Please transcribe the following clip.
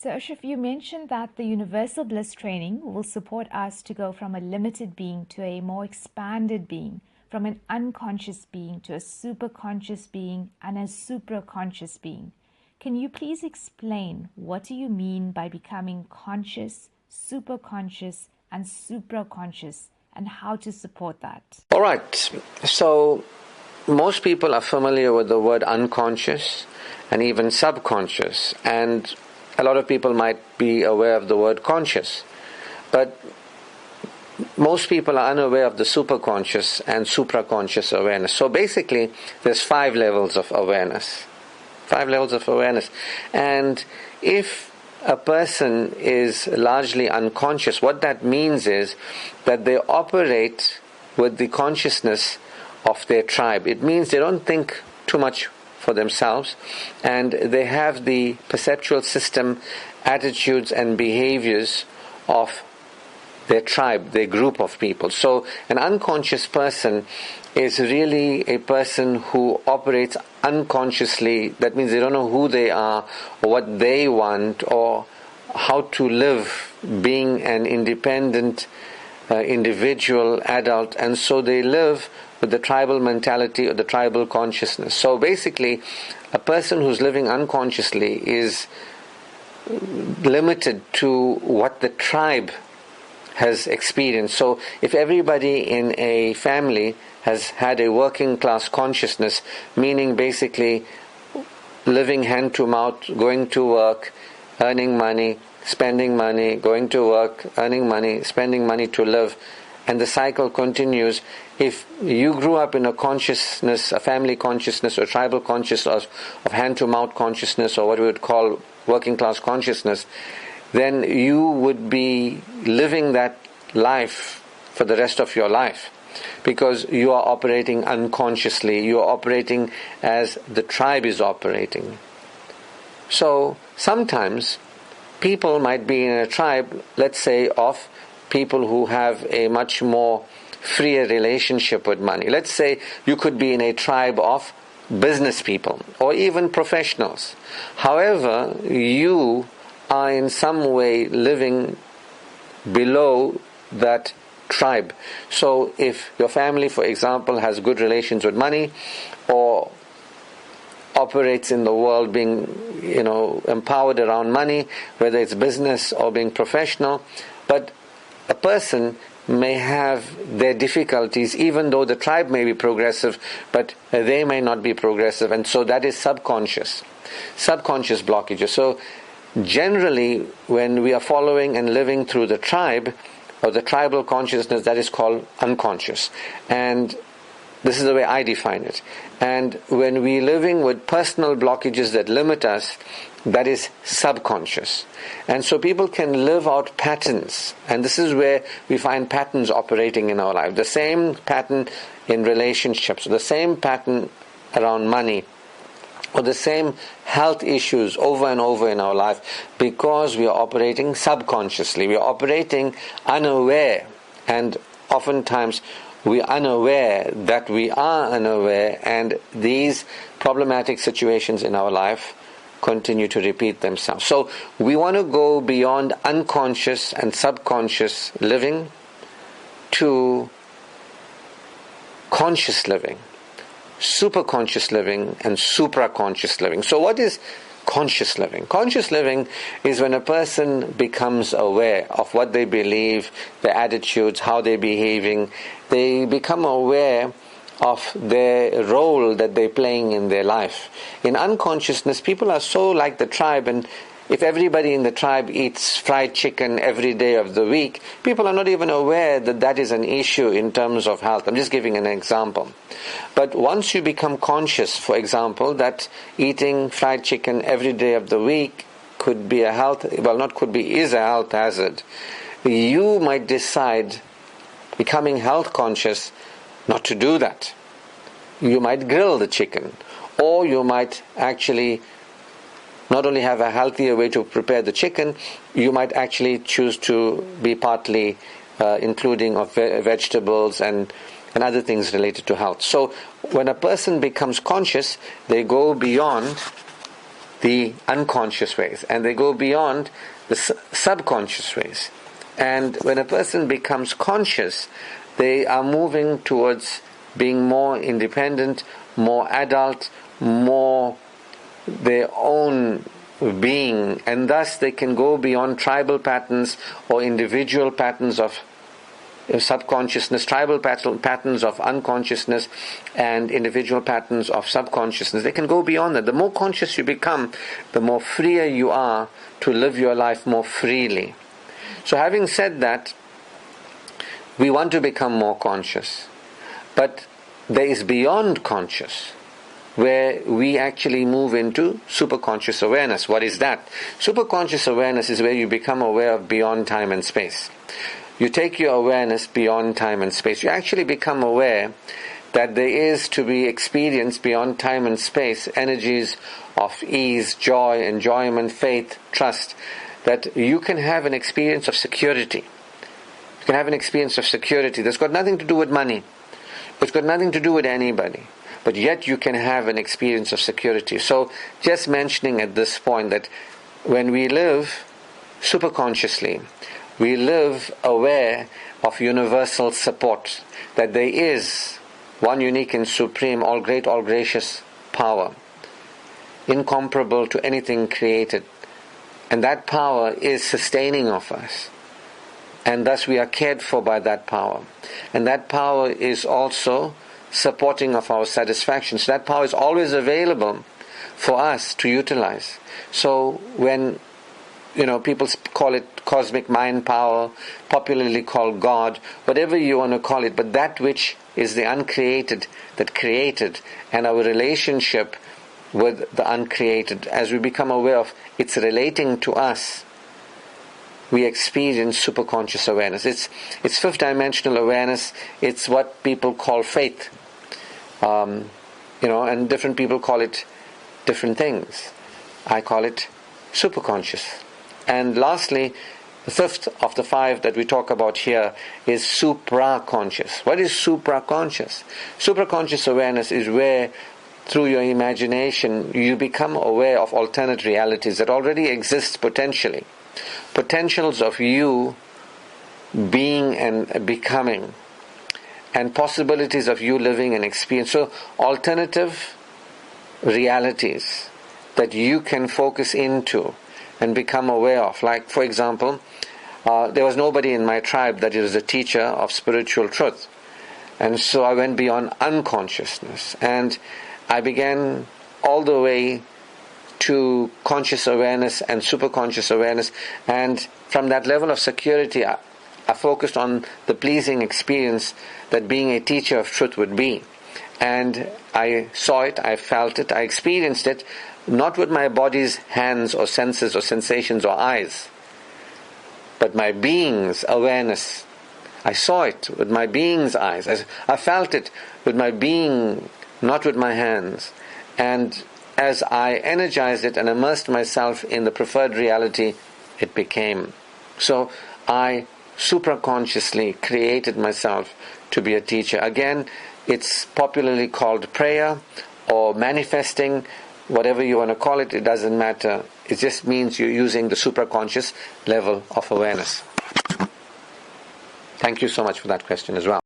So, Ashraf, you mentioned that the universal bliss training will support us to go from a limited being to a more expanded being, from an unconscious being to a superconscious being and a supraconscious being. Can you please explain what do you mean by becoming conscious, superconscious, and supraconscious, and how to support that? All right. So most people are familiar with the word unconscious and even subconscious, and a lot of people might be aware of the word conscious, but most people are unaware of the superconscious and supraconscious awareness. So basically, there's 5 levels of awareness. 5 levels of awareness. And if a person is largely unconscious, what that means is that they operate with the consciousness of their tribe. It means they don't think too much for themselves, and they have the perceptual system, attitudes and behaviors of their tribe, their group of people. So an unconscious person is really a person who operates unconsciously. That means they don't know who they are or what they want or how to live being an independent individual adult, and so they live with the tribal mentality or the tribal consciousness. So basically, a person who's living unconsciously is limited to what the tribe has experienced. So if everybody in a family has had a working class consciousness, meaning basically living hand to mouth, going to work, earning money, spending money, going to work, earning money, spending money to live, and the cycle continues. If you grew up in a consciousness, a family consciousness or tribal consciousness of hand-to-mouth consciousness, or what we would call working class consciousness, then you would be living that life for the rest of your life, because you are operating unconsciously. You are operating as the tribe is operating. So sometimes people might be in a tribe, let's say, of people who have a much more freer relationship with money. Let's say you could be in a tribe of business people or even professionals. However, you are in some way living below that tribe. So if your family, for example, has good relations with money or operates in the world being, empowered around money, whether it's business or being professional, but a person may have their difficulties, even though the tribe may be progressive, but they may not be progressive, and so that is subconscious blockages. So generally, when we are following and living through the tribe or the tribal consciousness, that is called unconscious, and this is the way I define it. And when we're living with personal blockages that limit us, that is subconscious. And so people can live out patterns, and this is where we find patterns operating in our life. The same pattern in relationships, the same pattern around money, or the same health issues over and over in our life, because we are operating subconsciously. We are operating unaware, and oftentimes we are unaware that we are unaware, and these problematic situations in our life continue to repeat themselves. So we want to go beyond unconscious and subconscious living to conscious living, superconscious living, and supraconscious living. So what is conscious living? Conscious living is when a person becomes aware of what they believe, their attitudes, how they're behaving. They become aware of their role that they're playing in their life. In unconsciousness, people are so like the tribe, and if everybody in the tribe eats fried chicken every day of the week, people are not even aware that that is an issue in terms of health. I'm just giving an example. But once you become conscious, for example, that eating fried chicken every day of the week could be is a health hazard, you might decide, becoming health conscious, not to do that. You might grill the chicken, or you might actually not only have a healthier way to prepare the chicken, you might actually choose to be partly including of vegetables and other things related to health. So when a person becomes conscious, they go beyond the unconscious ways, and they go beyond the subconscious ways. And when a person becomes conscious, they are moving towards being more independent, more adult, more their own being, and thus they can go beyond tribal patterns or individual patterns of subconsciousness, tribal patterns of unconsciousness, and individual patterns of subconsciousness. They can go beyond that. The more conscious you become, the more freer you are to live your life more freely. So having said that, we want to become more conscious, but there is beyond conscious, where we actually move into superconscious awareness. What is that? Superconscious awareness is where you become aware of beyond time and space. You take your awareness beyond time and space. You actually become aware that there is to be experienced beyond time and space energies of ease, joy, enjoyment, faith, trust, that you can have an experience of security. You can have an experience of security that's got nothing to do with money. It's got nothing to do with anybody. But yet you can have an experience of security. So just mentioning at this point that when we live superconsciously, we live aware of universal support, that there is one unique and supreme, all great, all gracious power, incomparable to anything created. And that power is sustaining of us. And thus we are cared for by that power. And that power is also supporting of our satisfaction. So that power is always available for us to utilize. So when people call it cosmic mind power, popularly called God, whatever you want to call it, but that which is the uncreated that created, and our relationship with the uncreated, as we become aware of its relating to us, we experience superconscious awareness. It's fifth dimensional awareness. It's what people call faith. And different people call it different things. I call it superconscious. And lastly, the fifth of the five that we talk about here is supraconscious. What is supraconscious? Supraconscious awareness is where, through your imagination, you become aware of alternate realities that already exist potentially. Potentials of you being and becoming, and possibilities of you living and experience. So alternative realities that you can focus into and become aware of. Like, for example, there was nobody in my tribe that is a teacher of spiritual truth. And so I went beyond unconsciousness, and I began all the way to conscious awareness and superconscious awareness. And from that level of security, I focused on the pleasing experience that being a teacher of truth would be. And I saw it, I felt it, I experienced it, not with my body's hands or senses or sensations or eyes, but my being's awareness. I saw it with my being's eyes. I felt it with my being, not with my hands. And as I energized it and immersed myself in the preferred reality, it became. So I supraconsciously created myself to be a teacher. Again, it's popularly called prayer or manifesting, whatever you want to call it, it doesn't matter. It just means you're using the supraconscious level of awareness. Thank you so much for that question as well.